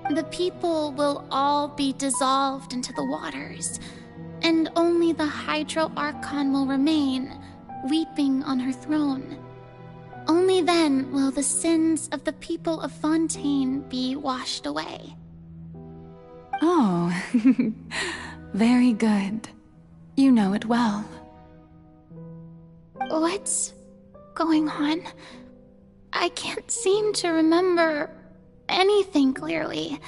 The people will all be dissolved into the waters, and only the Hydro Archon will remain, weeping on her throne. Only then will the sins of the people of Fontaine be washed away. Oh, very good. You know it well. What's going on? I can't seem to remember anything clearly.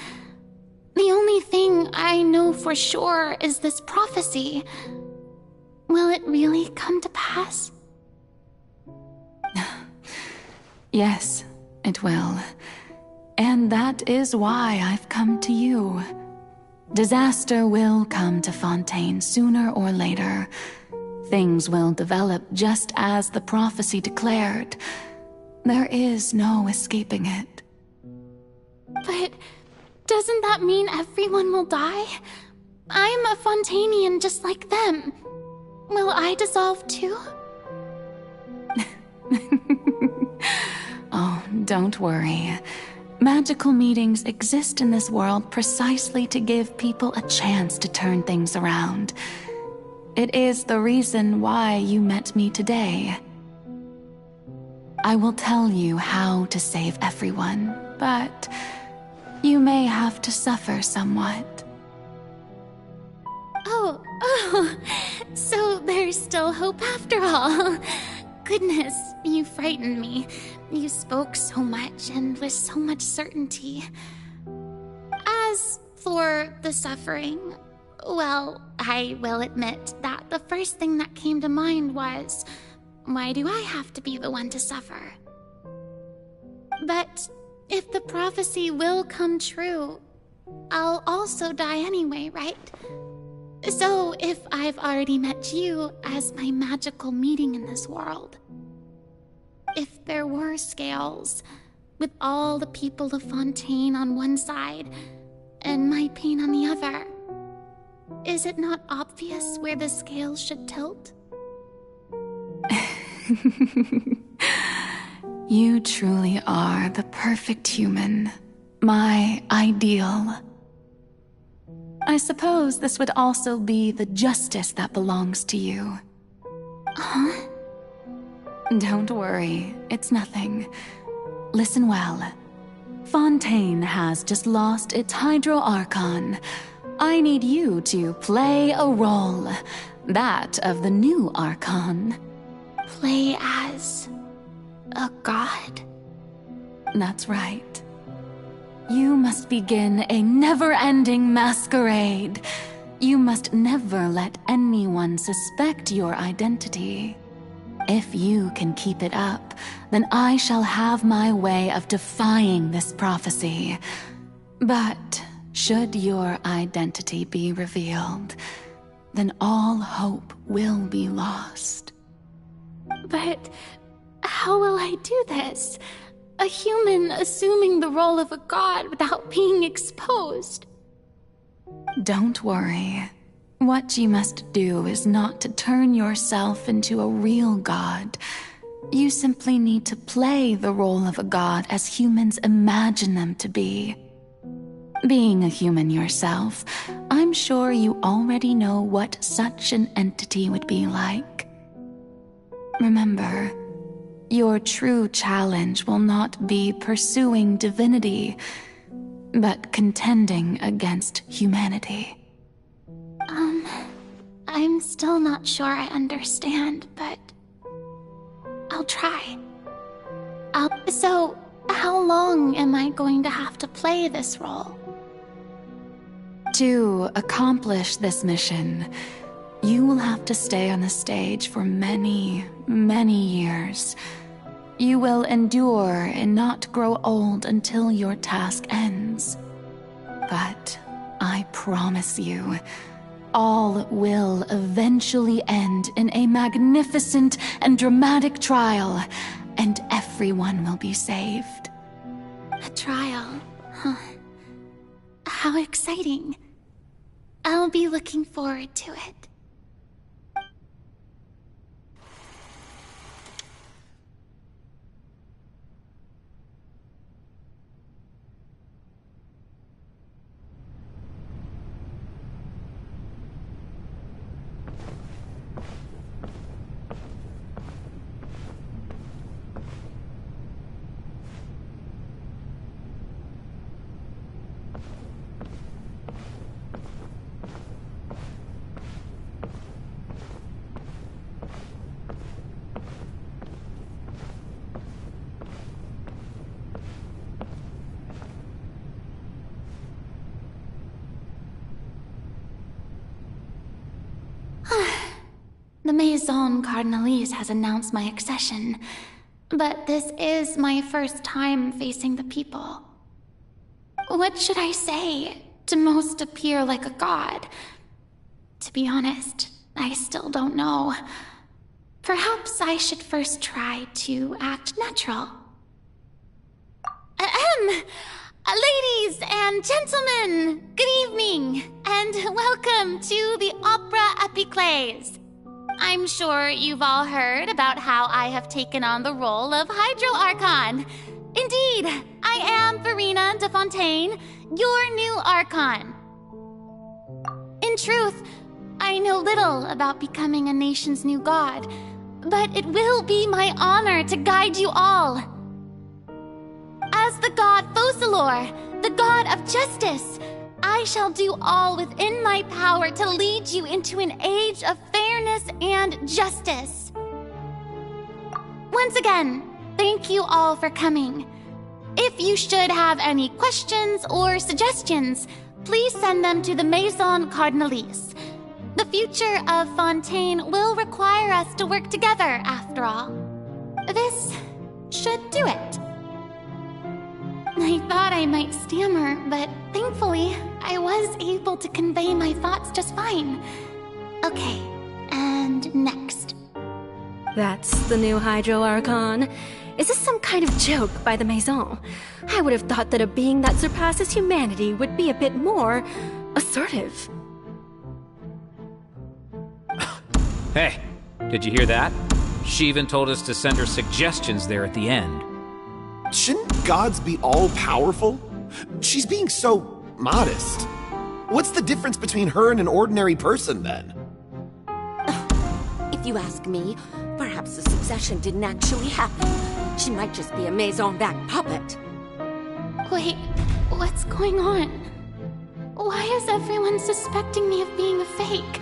The only thing I know for sure is this prophecy. Will it really come to pass? Yes, it will. And that is why I've come to you. Disaster will come to Fontaine sooner or later. Things will develop just as the prophecy declared. There is no escaping it. But doesn't that mean everyone will die? I'm a Fontainian just like them. Will I dissolve too? Oh, don't worry. Magical meetings exist in this world precisely to give people a chance to turn things around. It is the reason why you met me today. I will tell you how to save everyone, but you may have to suffer somewhat. Oh, so there's still hope after all. Goodness, you frightened me. You spoke so much and with so much certainty. As for the suffering, well, I will admit that the first thing that came to mind was, why do I have to be the one to suffer? But if the prophecy will come true, I'll also die anyway, right? So if I've already met you as my magical meeting in this world, if there were scales, with all the people of Fontaine on one side and my pain on the other, is it not obvious where the scales should tilt? You truly are the perfect human, my ideal. I suppose this would also be the justice that belongs to you. Huh? Don't worry, it's nothing. Listen well. Fontaine has just lost its Hydro Archon. I need you to play a role, that of the new Archon. Play as a god? That's right. You must begin a never-ending masquerade. You must never let anyone suspect your identity. If you can keep it up, then I shall have my way of defying this prophecy. But should your identity be revealed, then all hope will be lost. But how will I do this? A human assuming the role of a god without being exposed. Don't worry. What you must do is not to turn yourself into a real god. You simply need to play the role of a god as humans imagine them to be. Being a human yourself, I'm sure you already know what such an entity would be like. Remember, your true challenge will not be pursuing divinity, but contending against humanity. I'm still not sure I understand, but I'll try. So, how long am I going to have to play this role? To accomplish this mission, you will have to stay on the stage for many, many years. You will endure and not grow old until your task ends. But I promise you, all will eventually end in a magnificent and dramatic trial, and everyone will be saved. A trial, huh? How exciting. I'll be looking forward to it. Maison Cardinalise has announced my accession, but this is my first time facing the people. What should I say to most appear like a god? To be honest, I still don't know. Perhaps I should first try to act natural. Ladies and gentlemen, good evening, and welcome to the Opera Epiclese. I'm sure you've all heard about how I have taken on the role of Hydro Archon. Indeed, I am Verena de Fontaine, your new Archon. In truth, I know little about becoming a nation's new god, but it will be my honor to guide you all. As the god Focalor, the god of justice, I shall do all within my power to lead you into an age of fairness and justice. Once again, thank you all for coming. If you should have any questions or suggestions, please send them to the Maison Cardinalise. The future of Fontaine will require us to work together, after all. This should do it. I thought I might stammer, but thankfully, I was able to convey my thoughts just fine. Okay, and next. That's the new Hydro Archon. Is this some kind of joke by the Maison? I would have thought that a being that surpasses humanity would be a bit more assertive. Hey, did you hear that? She even told us to send her suggestions there at the end. Shouldn't gods be all-powerful? She's being so modest. What's the difference between her and an ordinary person, then? If you ask me, perhaps the succession didn't actually happen. She might just be a Maison back puppet. Wait, what's going on? Why is everyone suspecting me of being a fake?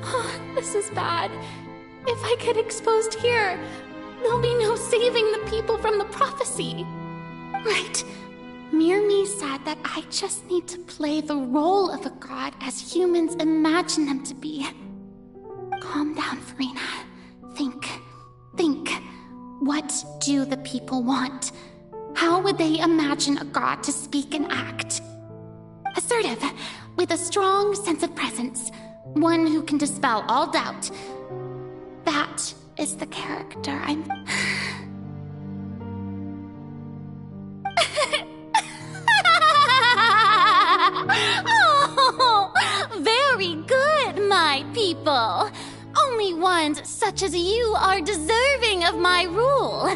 Oh, this is bad. If I get exposed here, there'll be no saving the people from the prophecy. Right. Mirmi said that I just need to play the role of a god as humans imagine them to be. Calm down, Verena. Think. What do the people want? How would they imagine a god to speak and act? Assertive, with a strong sense of presence. One who can dispel all doubt. That is the character I'm... Oh, very good, my people. Only ones such as you are deserving of my rule.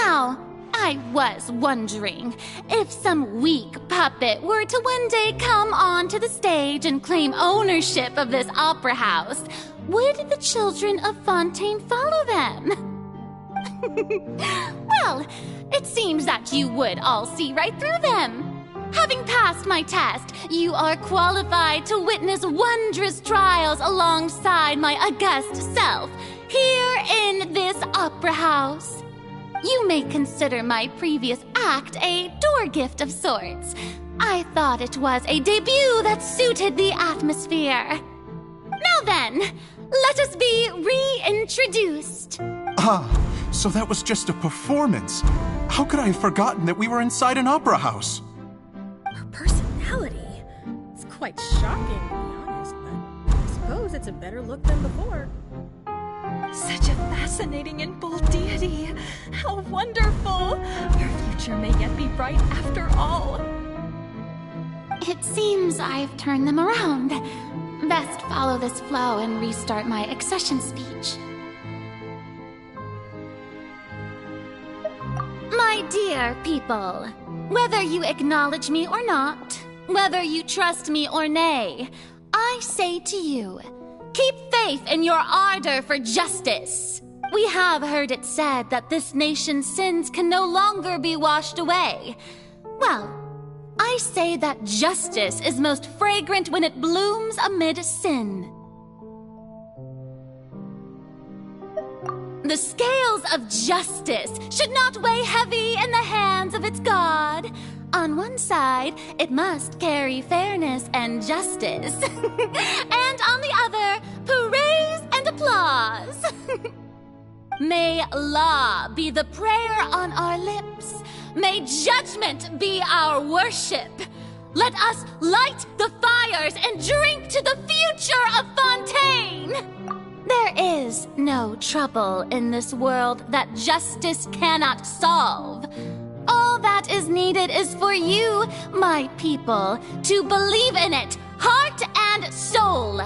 Now, I was wondering if some weak puppet were to one day come onto the stage and claim ownership of this opera house, would the children of Fontaine follow them? Well, it seems that you would all see right through them. Having passed my test, you are qualified to witness wondrous trials alongside my august self, here in this opera house. You may consider my previous act a door gift of sorts. I thought it was a debut that suited the atmosphere. Now then, let us be reintroduced. Ah, so that was just a performance. How could I have forgotten that we were inside an opera house? Her personality. It's quite shocking, to be honest, but I suppose it's a better look than before. Such a fascinating and bold deity. How wonderful! Your future may yet be bright after all. It seems I've turned them around. Best follow this flow and restart my accession speech. My dear people, whether you acknowledge me or not, whether you trust me or nay, I say to you, keep faith in your ardor for justice. We have heard it said that this nation's sins can no longer be washed away. Well, I say that justice is most fragrant when it blooms amid sin. The scales of justice should not weigh heavy in the hands of its God. On one side, it must carry fairness and justice. And on the other, praise and applause. applause. May law be the prayer on our lips. May judgment be our worship. Let us light the fires and drink to the future of Fontaine! There is no trouble in this world that justice cannot solve. All that is needed is for you, my people, to believe in it, heart and soul.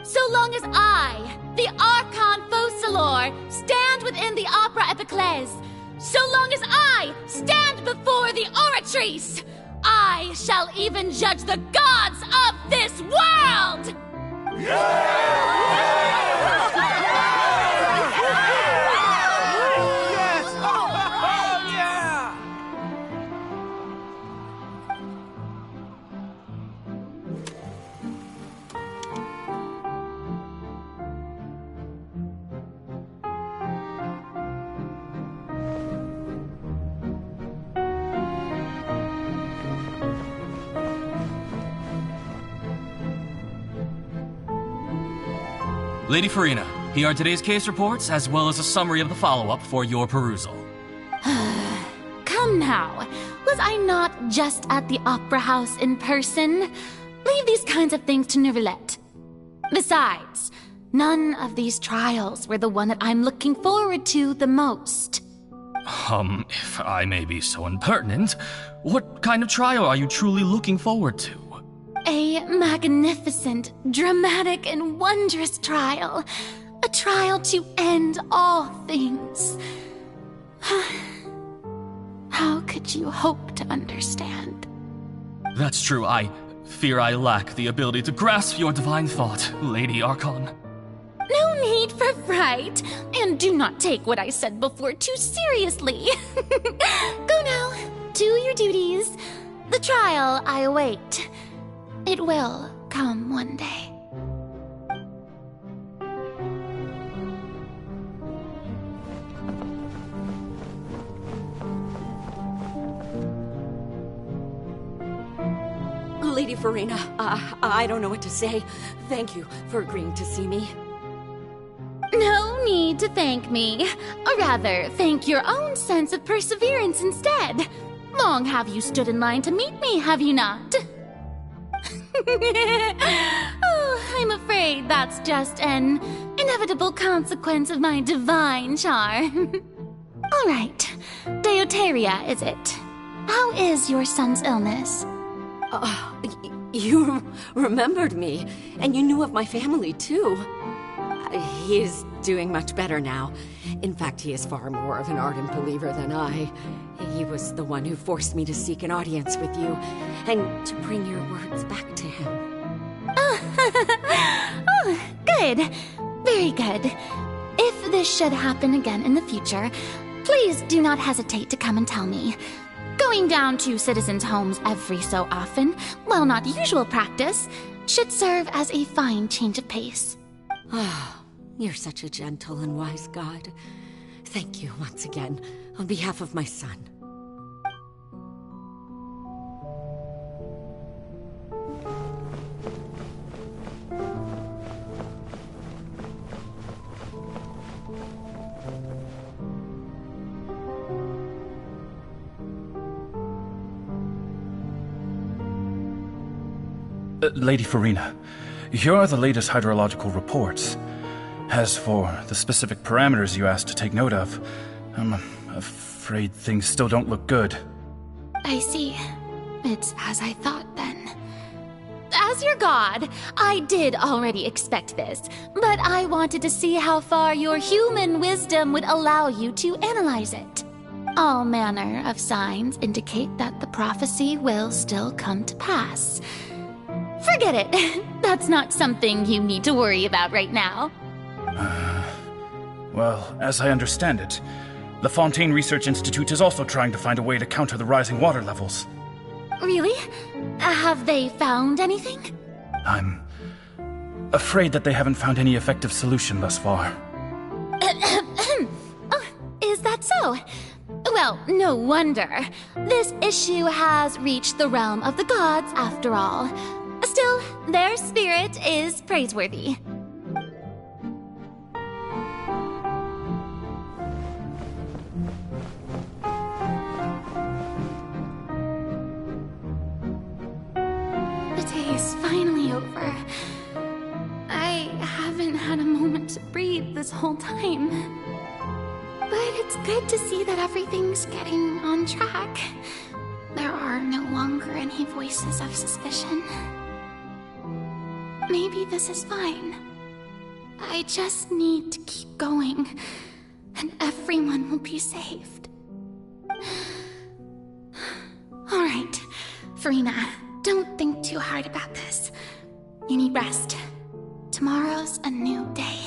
So long as I, the Archon Focalor, stand within the Opera Epiclese, so long as I stand before the Oratrice, I shall even judge the gods of this world! Lady Farina, here are today's case reports, as well as a summary of the follow-up for your perusal. Come now. Was I not just at the Opera House in person? Leave these kinds of things to Neuvillette. Besides, none of these trials were the one that I'm looking forward to the most. If I may be so impertinent, what kind of trial are you truly looking forward to? A magnificent, dramatic, and wondrous trial. A trial to end all things. How could you hope to understand? That's true. I fear I lack the ability to grasp your divine thought, Lady Archon. No need for fright, and do not take what I said before too seriously. Go now, do your duties. The trial I await. It will come one day. Lady Farina, I don't know what to say. Thank you for agreeing to see me. No need to thank me. Or rather, thank your own sense of perseverance instead. Long have you stood in line to meet me, have you not? Oh, I'm afraid that's just an inevitable consequence of my divine charm. All right, Deuteria, is it? How is your son's illness? You remembered me, and you knew of my family, too. He is doing much better now. In fact, he is far more of an ardent believer than I. He was the one who forced me to seek an audience with you, and to bring your words back to him. Oh, good. Very good. If this should happen again in the future, please do not hesitate to come and tell me. Going down to citizens' homes every so often, while not usual practice, should serve as a fine change of pace. Ah, you're such a gentle and wise god. Thank you once again, on behalf of my son. Lady Farina, here are the latest hydrological reports. As for the specific parameters you asked to take note of, I'm afraid things still don't look good. I see. It's as I thought then. As your god, I did already expect this, but I wanted to see how far your human wisdom would allow you to analyze it. All manner of signs indicate that the prophecy will still come to pass. Forget it. That's not something you need to worry about right now. Well, as I understand it, the Fontaine Research Institute is also trying to find a way to counter the rising water levels. Really? Have they found anything? I'm afraid that they haven't found any effective solution thus far. Oh, is that so? Well, no wonder. This issue has reached the realm of the gods, after all. Still, their spirit is praiseworthy. this whole time. But it's good to see that everything's getting on track. There are no longer any voices of suspicion. Maybe this is fine. I just need to keep going, and everyone will be saved. Alright, Furina, don't think too hard about this. You need rest. Tomorrow's a new day.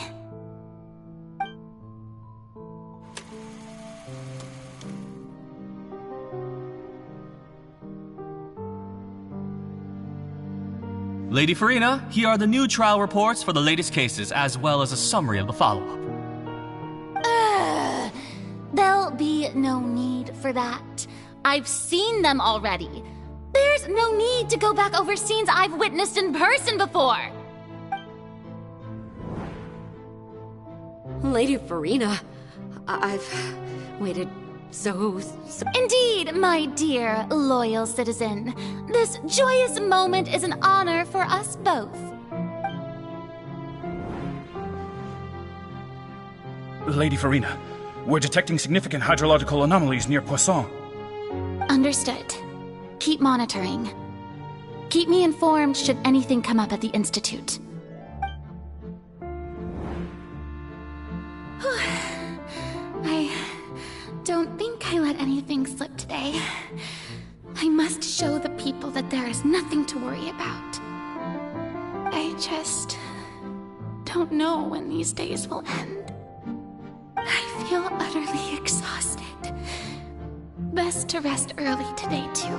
Lady Furina, here are the new trial reports for the latest cases, as well as a summary of the follow-up. There'll be no need for that. I've seen them already. There's no need to go back over scenes I've witnessed in person before. Lady Furina, I've waited so... Indeed, my dear, loyal citizen. This joyous moment is an honor for us both. Lady Furina, we're detecting significant hydrological anomalies near Poisson. Understood. Keep monitoring. Keep me informed should anything come up at the Institute. I don't think I let anything slip today. I must show the people that there is nothing to worry about. I just don't know when these days will end. I feel utterly exhausted. Best to rest early today, too.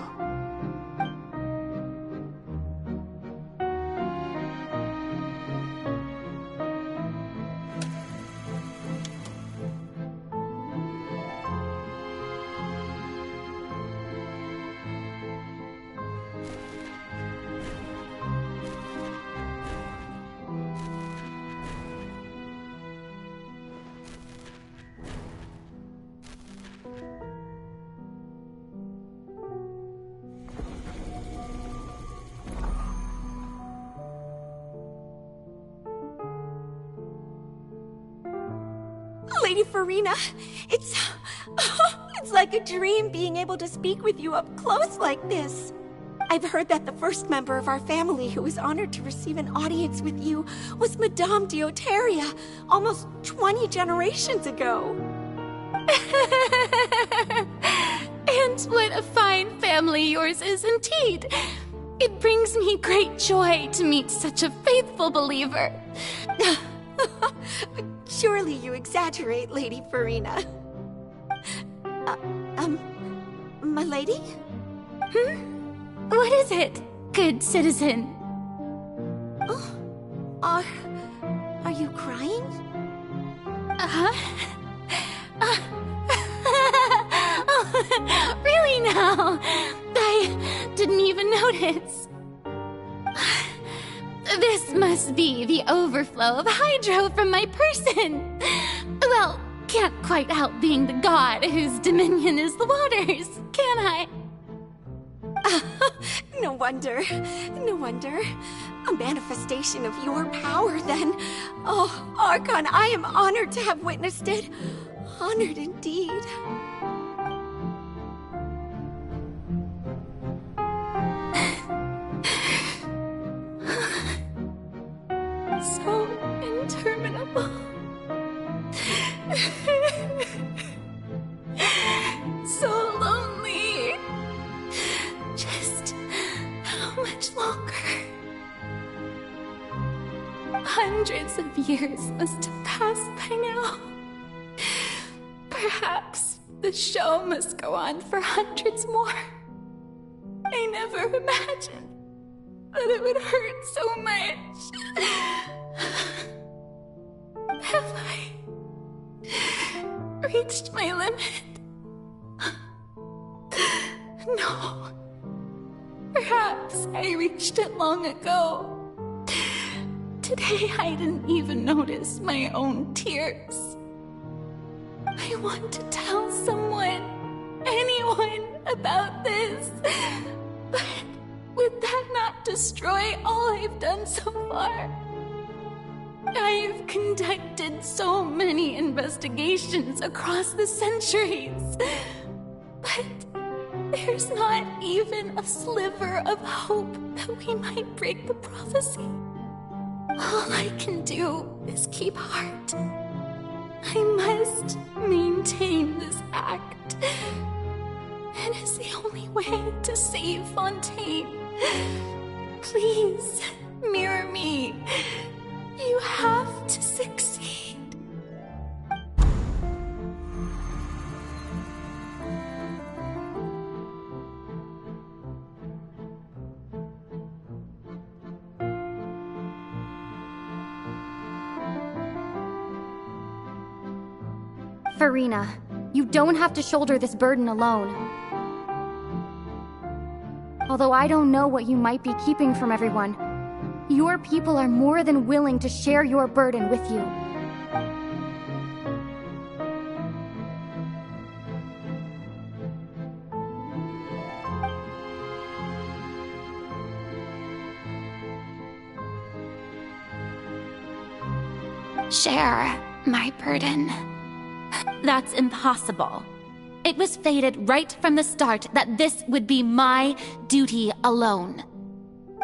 Lady Furina, it's like a dream being able to speak with you up close like this. I've heard that the first member of our family who was honored to receive an audience with you was Madame Dioteria, almost 20 generations ago. And what a fine family yours is indeed. It brings me great joy to meet such a faithful believer. Surely you exaggerate, Lady Furina. My lady? What is it, good citizen? Oh, are you crying? Really now? I didn't even notice. This must be the overflow of hydro from my person. Well, can't quite help being the god whose dominion is the waters, can I? No wonder. No wonder. A manifestation of your power, then. Oh, Archon, I am honored to have witnessed it. Honored indeed. So interminable. So lonely. Just how much longer? Hundreds of years must have passed by now. Perhaps the show must go on for hundreds more. I never imagined that it would hurt so much. Have I reached my limit? No. Perhaps I reached it long ago. Today I didn't even notice my own tears. I want to tell someone, anyone, about this. But would that not destroy all I've done so far? I've conducted so many investigations across the centuries, but there's not even a sliver of hope that we might break the prophecy. All I can do is keep heart. I must maintain this act. It is the only way to save Fontaine. Please, mirror me. You have to succeed. Furina, you don't have to shoulder this burden alone. Although I don't know what you might be keeping from everyone, your people are more than willing to share your burden with you. Share my burden. That's impossible. It was fated right from the start that this would be my duty alone.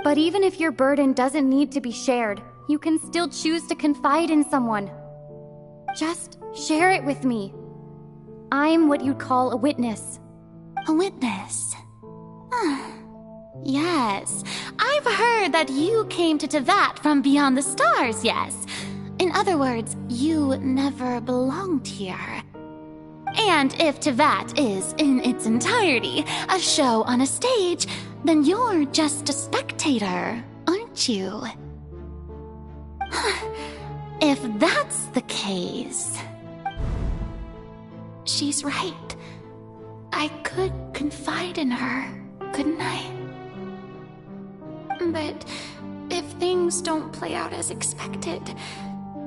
But even if your burden doesn't need to be shared, you can still choose to confide in someone. Just share it with me. I'm what you'd call a witness. A witness? Yes, I've heard that you came to Teyvat from beyond the stars, yes. In other words, you never belonged here. And if Teyvat is, in its entirety, a show on a stage, then you're just a spectator, aren't you? If that's the case... She's right. I could confide in her, couldn't I? But if things don't play out as expected,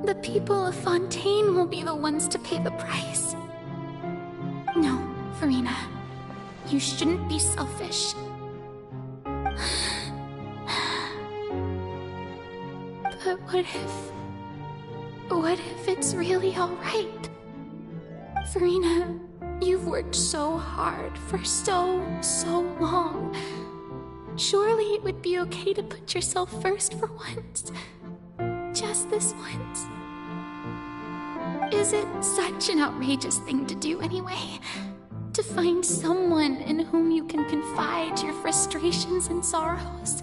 the people of Fontaine will be the ones to pay the price. No, Furina. You shouldn't be selfish. But what if it's really alright? Furina, you've worked so hard for so long. Surely it would be okay to put yourself first for once. Just this once. Is it such an outrageous thing to do anyway? To find someone in whom you can confide your frustrations and sorrows?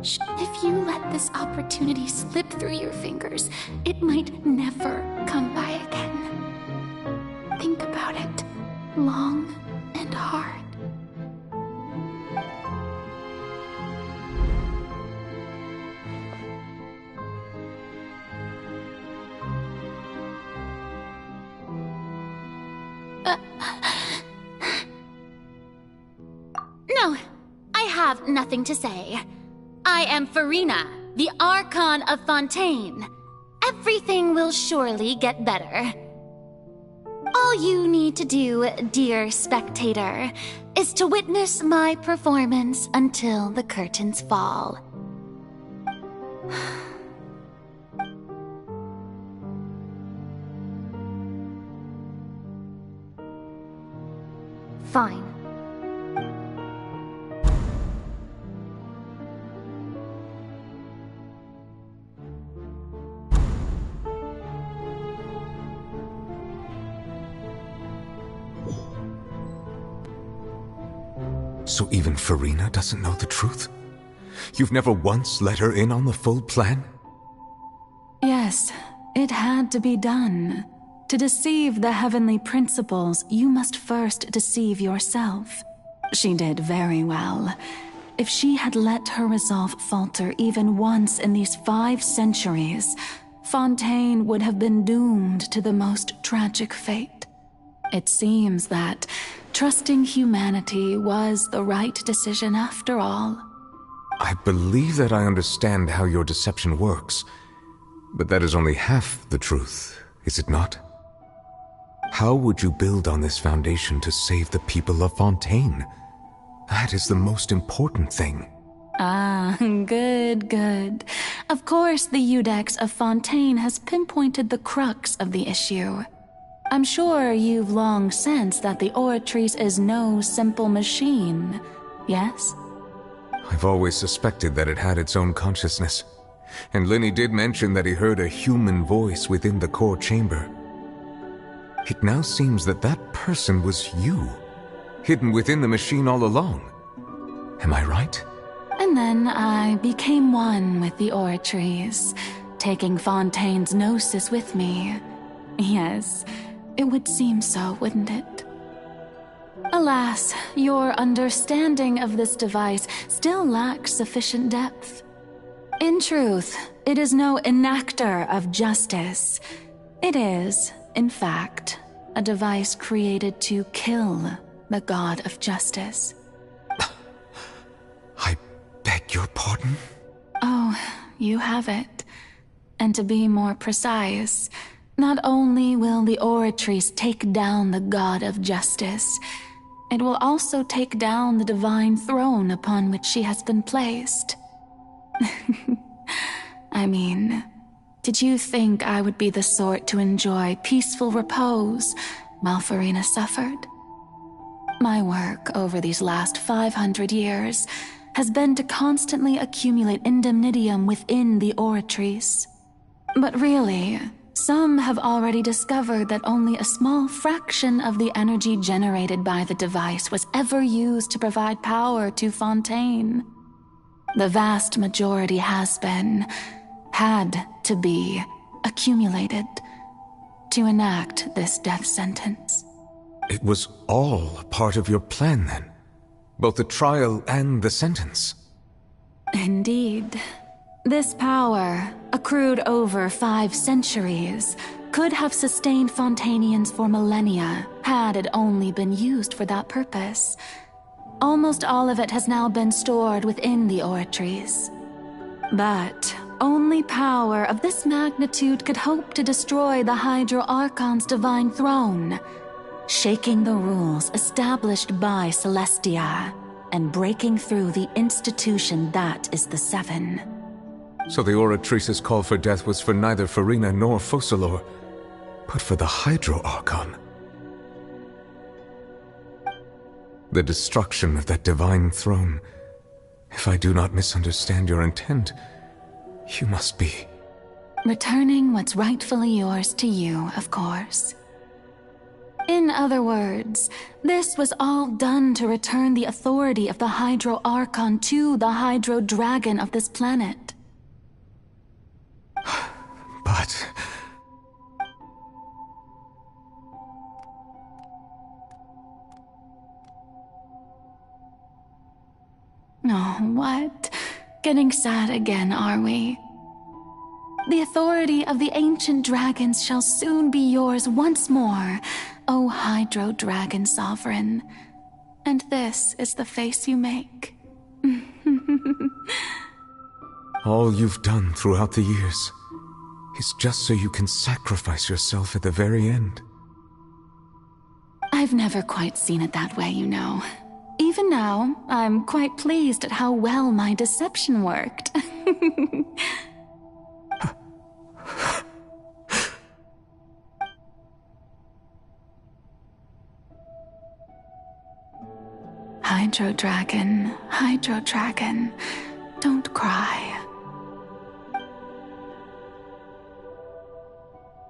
If you let this opportunity slip through your fingers, it might never come by again. Think about it long and hard. No, I have nothing to say. I am Furina, the Archon of Fontaine. Everything will surely get better. All you need to do, dear spectator, is to witness my performance until the curtains fall. Fine. So even Furina doesn't know the truth? You've never once let her in on the full plan? Yes, it had to be done. To deceive the heavenly principles, you must first deceive yourself. She did very well. If she had let her resolve falter even once in these 5 centuries, Fontaine would have been doomed to the most tragic fate. It seems that trusting humanity was the right decision after all. I believe that I understand how your deception works, but that is only half the truth, is it not? How would you build on this foundation to save the people of Fontaine? That is the most important thing. Ah, good, good. Of course, the Iudex of Fontaine has pinpointed the crux of the issue. I'm sure you've long sensed that the Oratrice is no simple machine, yes? I've always suspected that it had its own consciousness. And Lenny did mention that he heard a human voice within the core chamber. It now seems that that person was you, hidden within the machine all along. Am I right? And then I became one with the Oratrice, taking Fontaine's gnosis with me. Yes, it would seem so, wouldn't it? Alas, your understanding of this device still lacks sufficient depth. In truth, it is no enactor of justice. It is, in fact, a device created to kill the god of justice. I beg your pardon? Oh, you have it. And to be more precise, not only will the Oratrice take down the god of justice, it will also take down the divine throne upon which she has been placed. I mean, did you think I would be the sort to enjoy peaceful repose while Furina suffered? My work over these last 500 years has been to constantly accumulate indemnitium within the Oratrice. But really, some have already discovered that only a small fraction of the energy generated by the device was ever used to provide power to Fontaine. The vast majority has been, had to be, accumulated to enact this death sentence. It was all part of your plan, then? Both the trial and the sentence? Indeed. This power, accrued over 5 centuries, could have sustained Fontainians for millennia had it only been used for that purpose. Almost all of it has now been stored within the Oratrice. But only power of this magnitude could hope to destroy the Hydro Archon's divine throne, shaking the rules established by Celestia, and breaking through the institution that is the Seven. So the Oratrice's call for death was for neither Furina nor Focalor, but for the Hydro Archon. The destruction of that divine throne. If I do not misunderstand your intent, you must be... returning what's rightfully yours to you, of course. In other words, this was all done to return the authority of the Hydro Archon to the Hydro Dragon of this planet. But... Oh, what? Getting sad again, are we? The authority of the ancient dragons shall soon be yours once more, O Hydro Dragon Sovereign. And this is the face you make. All you've done throughout the years is just so you can sacrifice yourself at the very end. I've never quite seen it that way, you know. Even now, I'm quite pleased at how well my deception worked. Hydro Dragon, don't cry.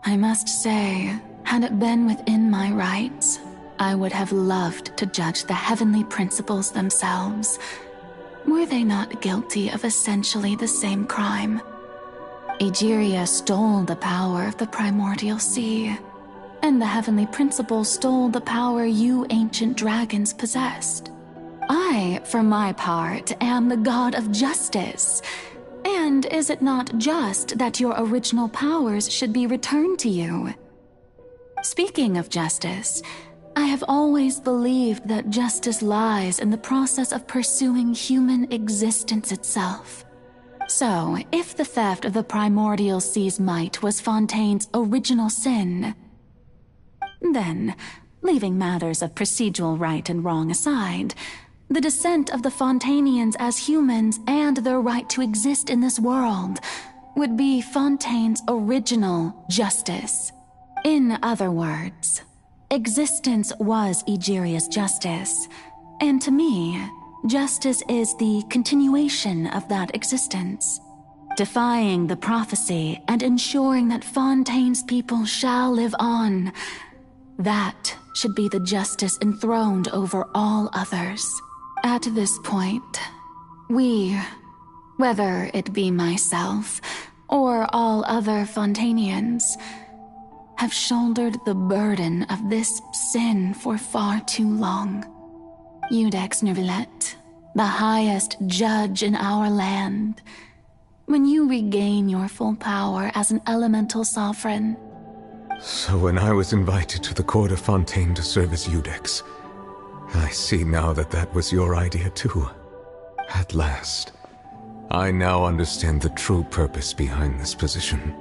I must say, had it been within my rights, I would have loved to judge the heavenly principles themselves. Were they not guilty of essentially the same crime? Egeria stole the power of the primordial sea, and the heavenly principles stole the power you ancient dragons possessed. I, for my part, am the god of justice. And is it not just that your original powers should be returned to you? Speaking of justice, I have always believed that justice lies in the process of pursuing human existence itself. So, if the theft of the primordial sea's might was Fontaine's original sin, then, leaving matters of procedural right and wrong aside, the descent of the Fontainians as humans and their right to exist in this world would be Fontaine's original justice. In other words, existence was Egeria's justice, and to me, justice is the continuation of that existence, defying the prophecy and ensuring that Fontaine's people shall live on. That should be the justice enthroned over all others. At this point, we, whether it be myself or all other Fontainians, have shouldered the burden of this sin for far too long. Iudex Neuvillette, the highest judge in our land, when you regain your full power as an elemental sovereign. So when I was invited to the court of Fontaine to serve as Iudex, I see now that that was your idea too. At last, I now understand the true purpose behind this position.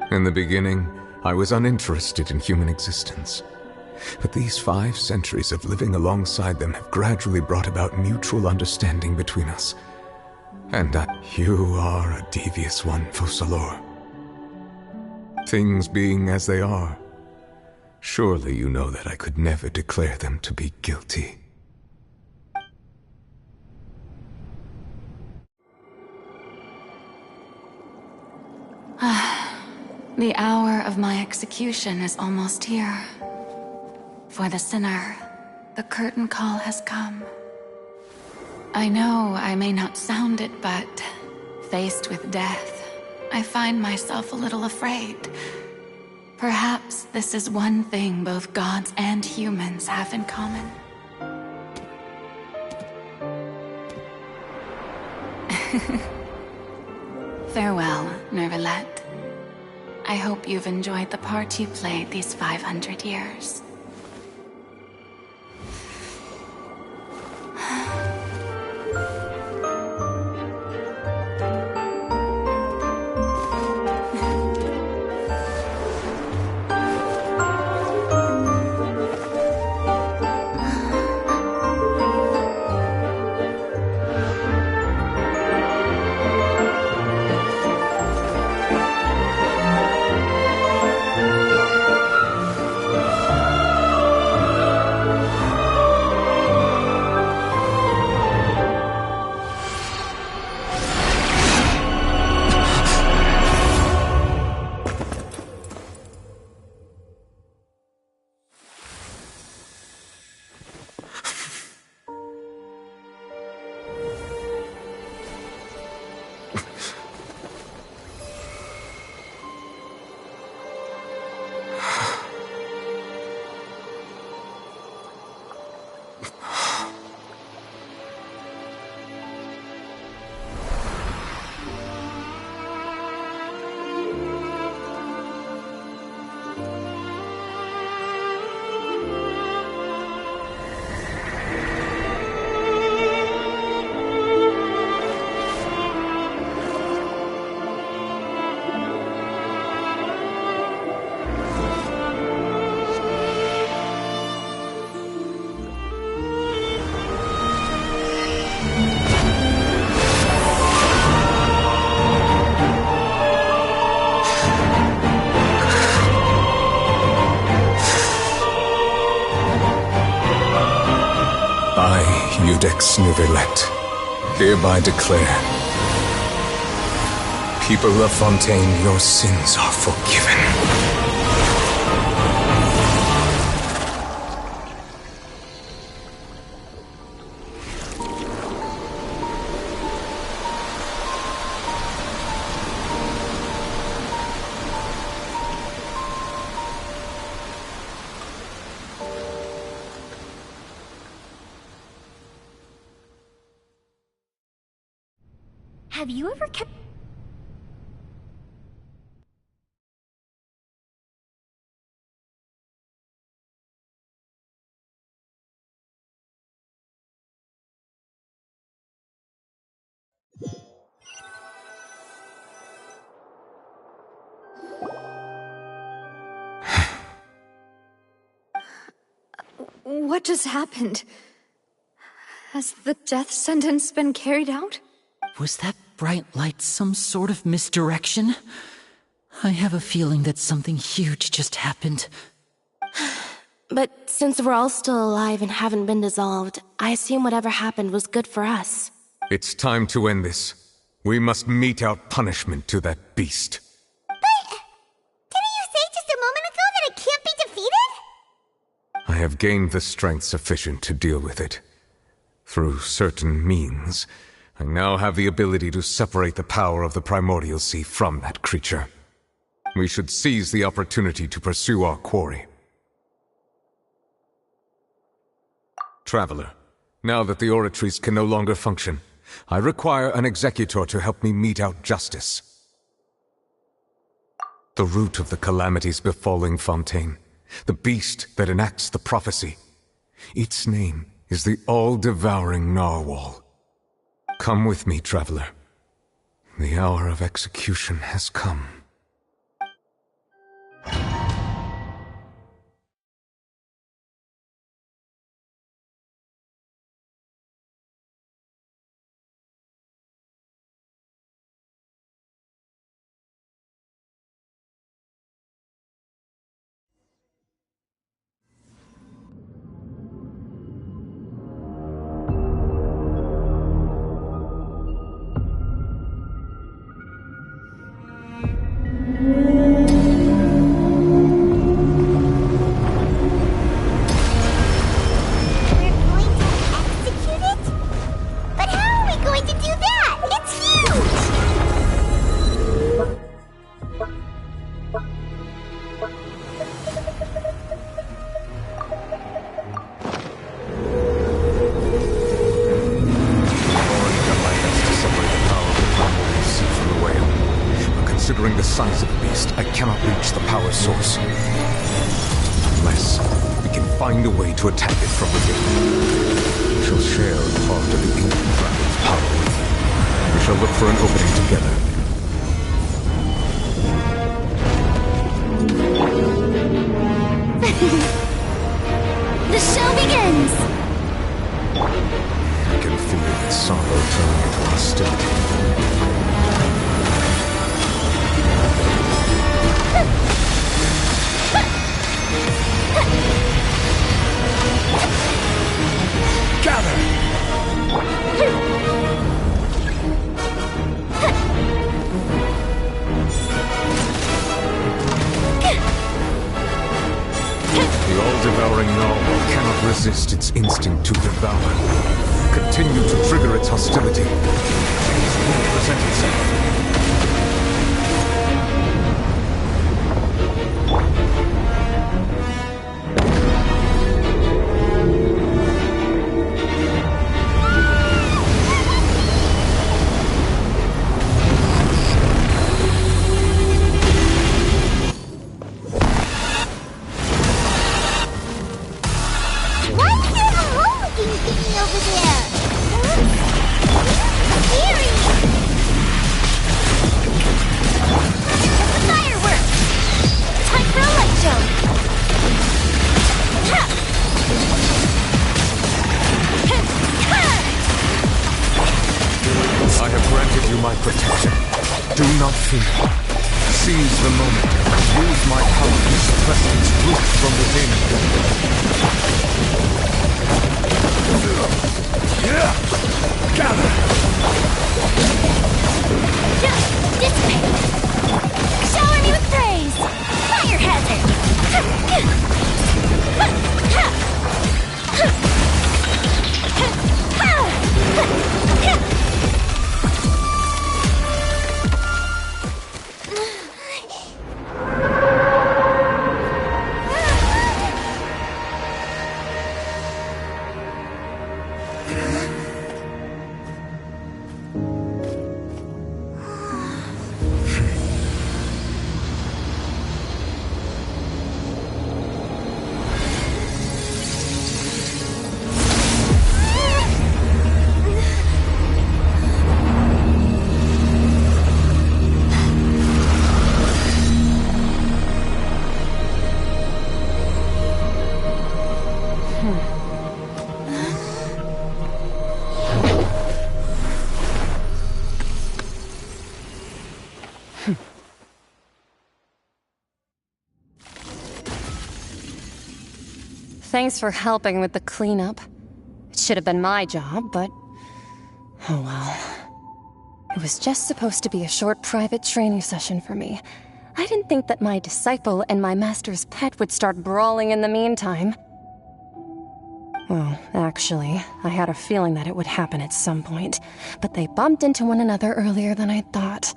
In the beginning, I was uninterested in human existence. But these 5 centuries of living alongside them have gradually brought about mutual understanding between us. And you are a devious one, Focalors. Things being as they are, surely you know that I could never declare them to be guilty. The hour of my execution is almost here. For the sinner, the curtain call has come. I know I may not sound it, but faced with death, I find myself a little afraid. Perhaps this is one thing both gods and humans have in common. Farewell, Neuvillette. I hope you've enjoyed the part you played these 500 years. Iudex Neuvillette, hereby declare, people of Fontaine, your sins are forgiven. Have you ever kept... What just happened? Has the death sentence been carried out? Was that bright light some sort of misdirection? I have a feeling that something huge just happened. But since we're all still alive and haven't been dissolved, I assume whatever happened was good for us. It's time to end this. We must mete out punishment to that beast. Didn't you say just a moment ago that it can't be defeated? I have gained the strength sufficient to deal with it. Through certain means, I now have the ability to separate the power of the Primordial Sea from that creature. We should seize the opportunity to pursue our quarry. Traveler, now that the oratories can no longer function, I require an executor to help me mete out justice. The root of the calamities befalling Fontaine, the beast that enacts the prophecy. Its name is the all-devouring narwhal. Come with me, traveler. The hour of execution has come. Considering the size of the beast, I cannot reach the power source. Unless we can find a way to attack it from within. We shall share a part of the ancient dragon's power with it. We shall look for an opening together. The show begins! I can feel its sorrow turning into hostility. Gather! The all-devouring narwhal cannot resist its instinct to devour. Continue to trigger its hostility. It will present itself. Thanks for helping with the cleanup. It should have been my job, but... oh well. It was just supposed to be a short private training session for me. I didn't think that my disciple and my master's pet would start brawling in the meantime. Well, actually, I had a feeling that it would happen at some point, but they bumped into one another earlier than I thought.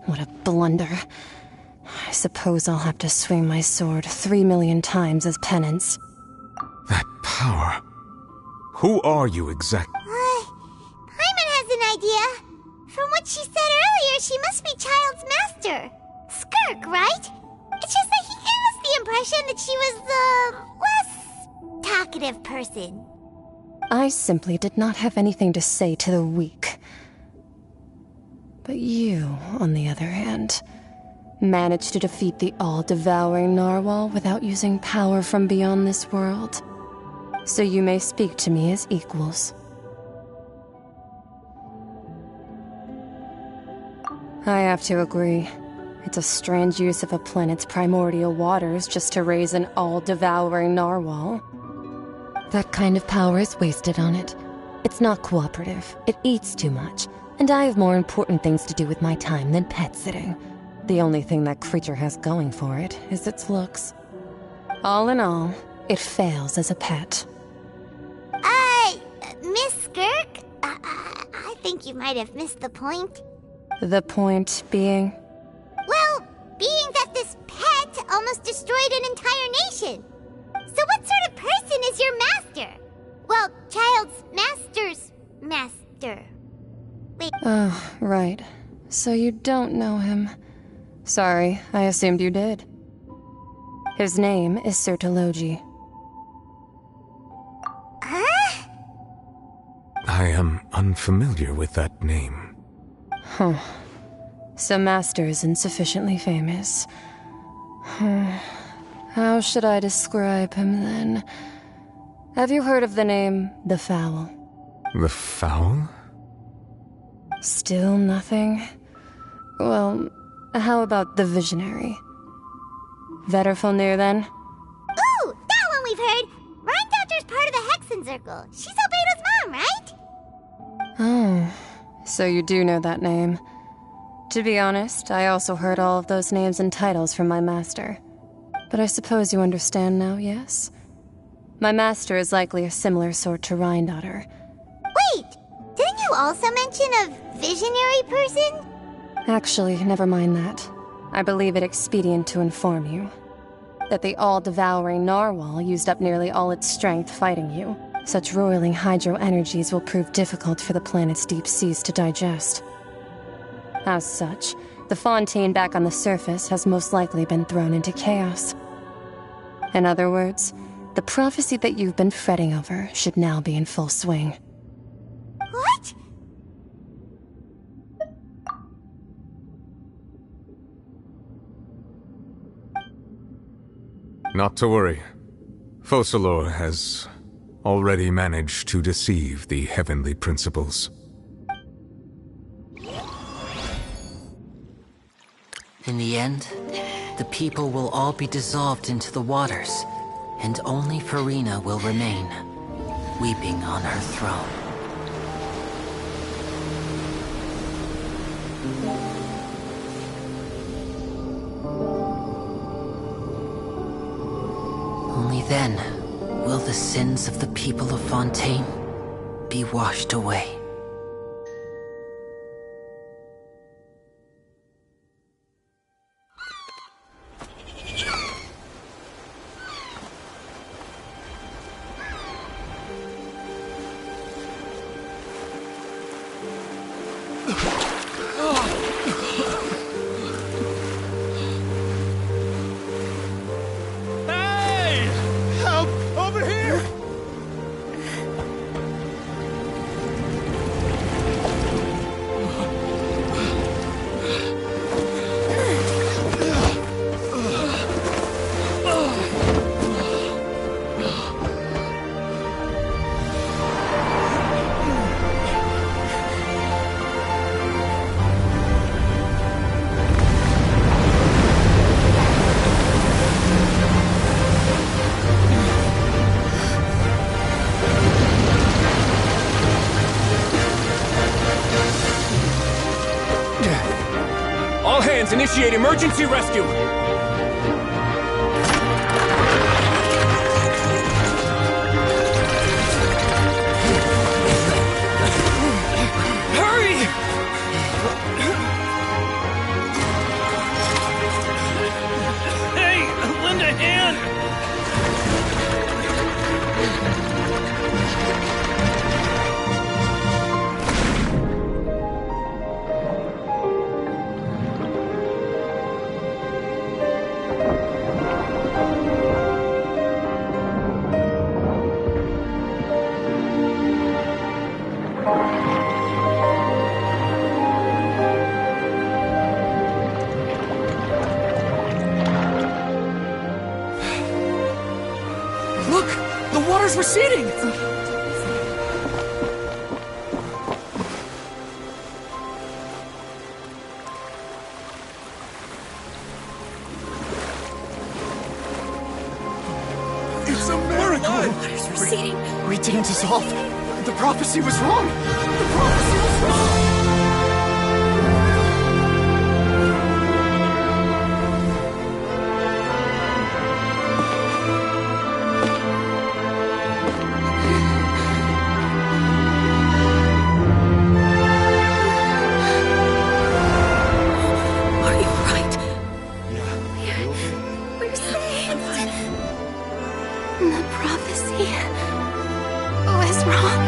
What a blunder. I suppose I'll have to swing my sword 3 million times as penance. That power. Who are you exactly? Paimon has an idea. From what she said earlier, she must be Child's master. Skirk, right? It's just that he gave us the impression that she was the less talkative person. I simply did not have anything to say to the weak. But you, on the other hand, managed to defeat the all-devouring narwhal without using power from beyond this world. So you may speak to me as equals. I have to agree. It's a strange use of a planet's primordial waters just to raise an all-devouring narwhal. That kind of power is wasted on it. It's not cooperative. It eats too much. And I have more important things to do with my time than pet sitting. The only thing that creature has going for it is its looks. All in all, it fails as a pet. Miss Skirk? I think you might have missed the point. The point being? Well, being that this pet almost destroyed an entire nation. So what sort of person is your master? Well, Child's master's master. Wait. Oh, right. So you don't know him. Sorry, I assumed you did. His name is Sir Tologi. Huh? I am unfamiliar with that name. Huh. So Master isn't sufficiently famous. How should I describe him then? Have you heard of the name The Fowl? The Fowl? Still nothing? Well, how about the Visionary? Vetterfulnir then? Ooh, that one we've heard! Rhindotter's part of the Hexen Circle. She's Albedo's mom, right? Oh, so you do know that name. To be honest, I also heard all of those names and titles from my master. But I suppose you understand now, yes? My master is likely a similar sort to Rhyndotter. Wait! Didn't you also mention a visionary person? Actually, never mind that. I believe it expedient to inform you that the all-devouring narwhal used up nearly all its strength fighting you. Such roiling hydro energies will prove difficult for the planet's deep seas to digest. As such, the Fontaine back on the surface has most likely been thrown into chaos. In other words, the prophecy that you've been fretting over should now be in full swing. What? Not to worry. Focalor has already managed to deceive the heavenly principles. In the end, the people will all be dissolved into the waters, and only Furina will remain, weeping on her throne. Only then will the sins of the people of Fontaine be washed away. Initiate emergency rescue! Hurry! Hey, lend a hand! Look! The water's receding! It's a miracle! Water's receding. We didn't dissolve. The prophecy was wrong. The prophecy was wrong. The prophecy was wrong.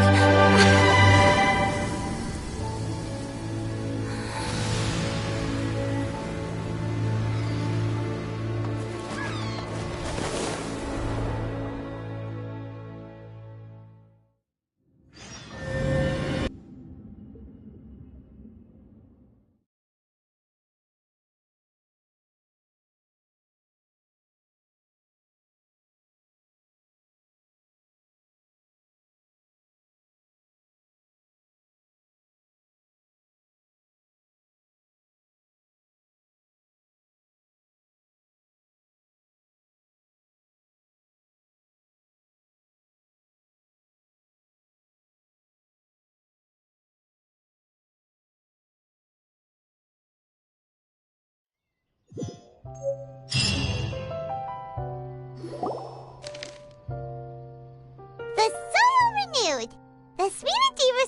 The soil renewed. The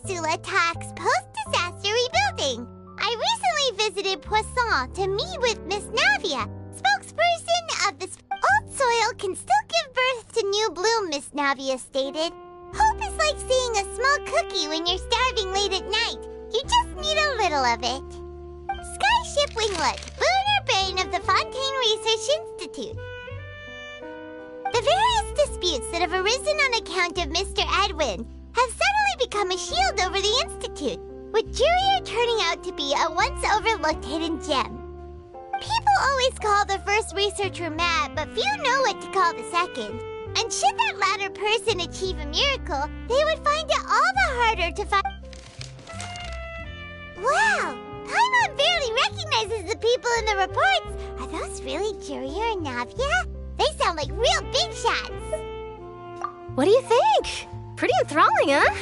Sula talks post-disaster rebuilding. I recently visited Poisson to meet with Miss Navia, spokesperson of the old soil can still give birth to new bloom, Miss Navia stated. Hope is like seeing a small cookie when you're starving late at night. You just need a little of it. Skyship Winglet, lunar brain of the Fontaine Research Institute. The various disputes that have arisen on account of Mr. Edwin have suddenly become a shield over the Institute, with Jurier turning out to be a once-overlooked hidden gem. People always call the first researcher mad, but few know what to call the second. And should that latter person achieve a miracle, they would find it all the harder to find... Wow! Paimon barely recognizes the people in the reports. Are those really Jurier and Navia? They sound like real big shots. What do you think? Pretty enthralling, huh?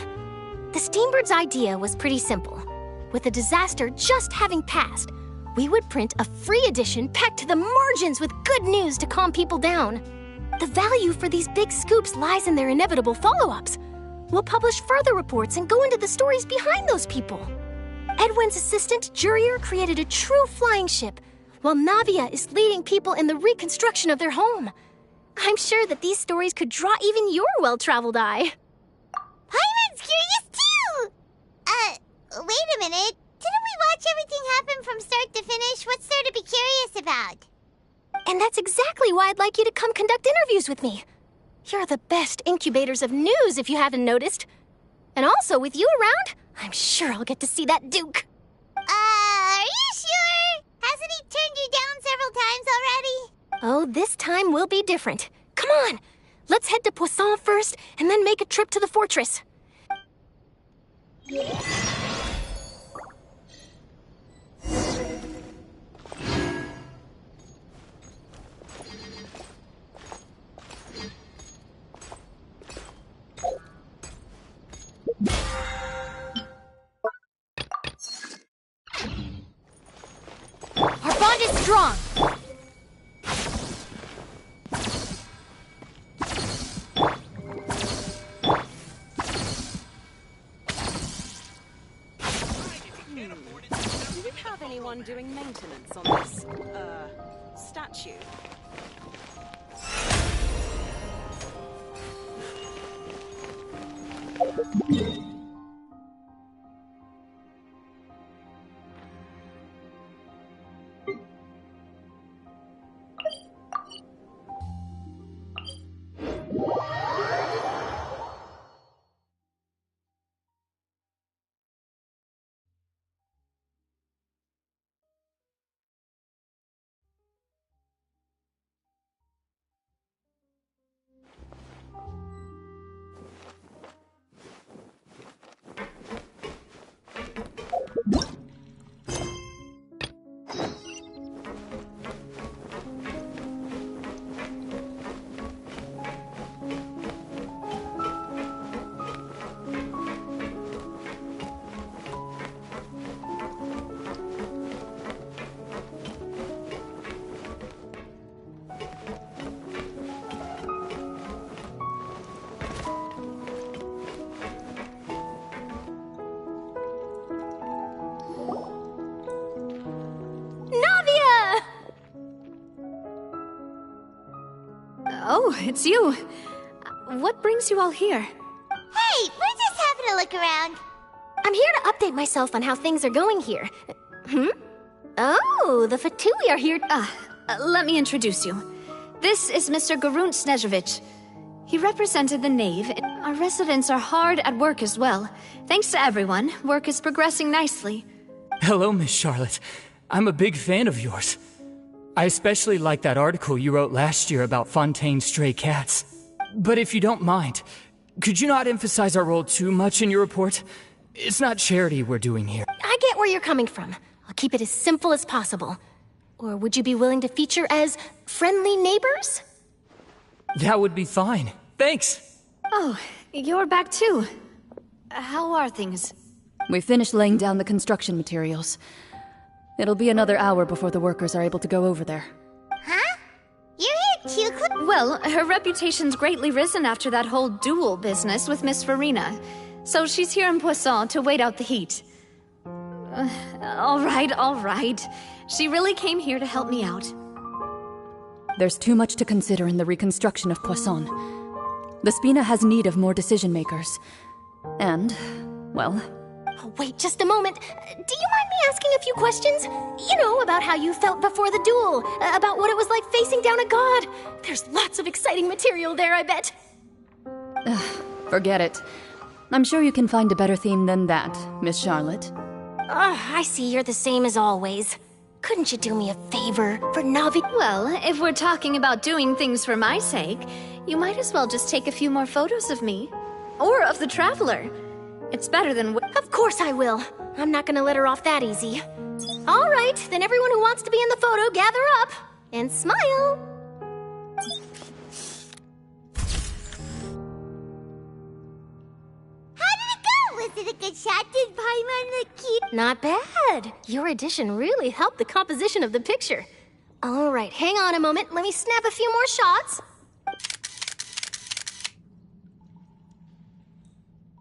The Steambird's idea was pretty simple. With the disaster just having passed, we would print a free edition packed to the margins with good news to calm people down. The value for these big scoops lies in their inevitable follow-ups. We'll publish further reports and go into the stories behind those people. Edwin's assistant, Jurier, created a true flying ship, while Navia is leading people in the reconstruction of their home. I'm sure that these stories could draw even your well-traveled eye. Paimon's curious too! Wait a minute. Didn't we watch everything happen from start to finish? What's there to be curious about? And that's exactly why I'd like you to come conduct interviews with me. You're the best incubators of news, if you haven't noticed. And also, with you around, I'm sure I'll get to see that Duke. Are you sure? Hasn't he turned you down several times already? Oh, this time will be different. Come on, let's head to Poisson first, and then make a trip to the fortress. Our bond is one doing maintenance on this, statue? Oh, it's you. What brings you all here? Hey, we're just having a look around. I'm here to update myself on how things are going here. Oh, the Fatui are here. Let me introduce you. This is Mr. Geraint Snezhnaya. He represented the Knave. Our residents are hard at work as well. Thanks to everyone, work is progressing nicely. Hello, Miss Charlotte. I'm a big fan of yours. I especially like that article you wrote last year about Fontaine's stray cats. But if you don't mind, could you not emphasize our role too much in your report? It's not charity we're doing here. I get where you're coming from. I'll keep it as simple as possible. Or would you be willing to feature as friendly neighbors? That would be fine. Thanks. Oh, you're back too. How are things? We finished laying down the construction materials. It'll be another hour before the workers are able to go over there. Huh? You're here too? Well, her reputation's greatly risen after that whole duel business with Miss Farina. So she's here in Poisson to wait out the heat. All right. She really came here to help me out. There's too much to consider in the reconstruction of Poisson. The Spina has need of more decision-makers. And, well... Oh, wait just a moment. Do you mind me asking a few questions? You know, about how you felt before the duel, about what it was like facing down a god. There's lots of exciting material there, I bet. Forget it. I'm sure you can find a better theme than that, Miss Charlotte. I see you're the same as always. Couldn't you do me a favor for Navi? Well, if we're talking about doing things for my sake, you might as well just take a few more photos of me. Or of the Traveler. It's better than... Of course I will. I'm not gonna let her off that easy. All right, then everyone who wants to be in the photo, gather up. And smile. How did it go? Was it a good shot? Did Paimon look cute? Not bad. Your addition really helped the composition of the picture. All right, hang on a moment. Let me snap a few more shots.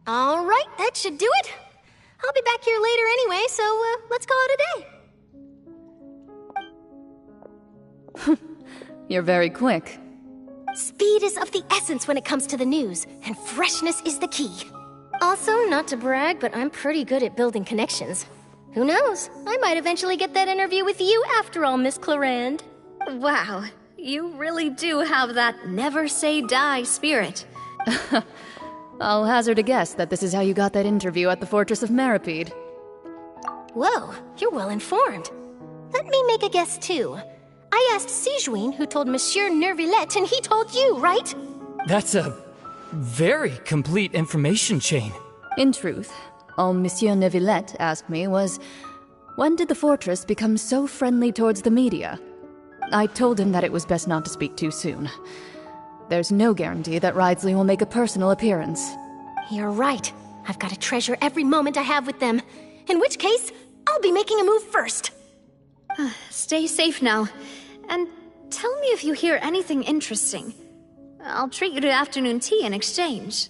All right, that should do it. I'll be back here later anyway, so let's call it a day. You're very quick. Speed is of the essence when it comes to the news, and freshness is the key. Also, not to brag, but I'm pretty good at building connections. Who knows? I might eventually get that interview with you after all, Miss Clarande. Wow, you really do have that never say die spirit. I'll hazard a guess that this is how you got that interview at the Fortress of Maripede. Whoa, you're well informed. Let me make a guess too. I asked Sigewinne, who told Monsieur Neuvillette, and he told you, right? That's a very complete information chain. In truth, all Monsieur Neuvillette asked me was, when did the fortress become so friendly towards the media? I told him that it was best not to speak too soon. There's no guarantee that Ridsley will make a personal appearance. You're right. I've got to treasure every moment I have with them. In which case, I'll be making a move first. Stay safe now. And tell me if you hear anything interesting. I'll treat you to afternoon tea in exchange.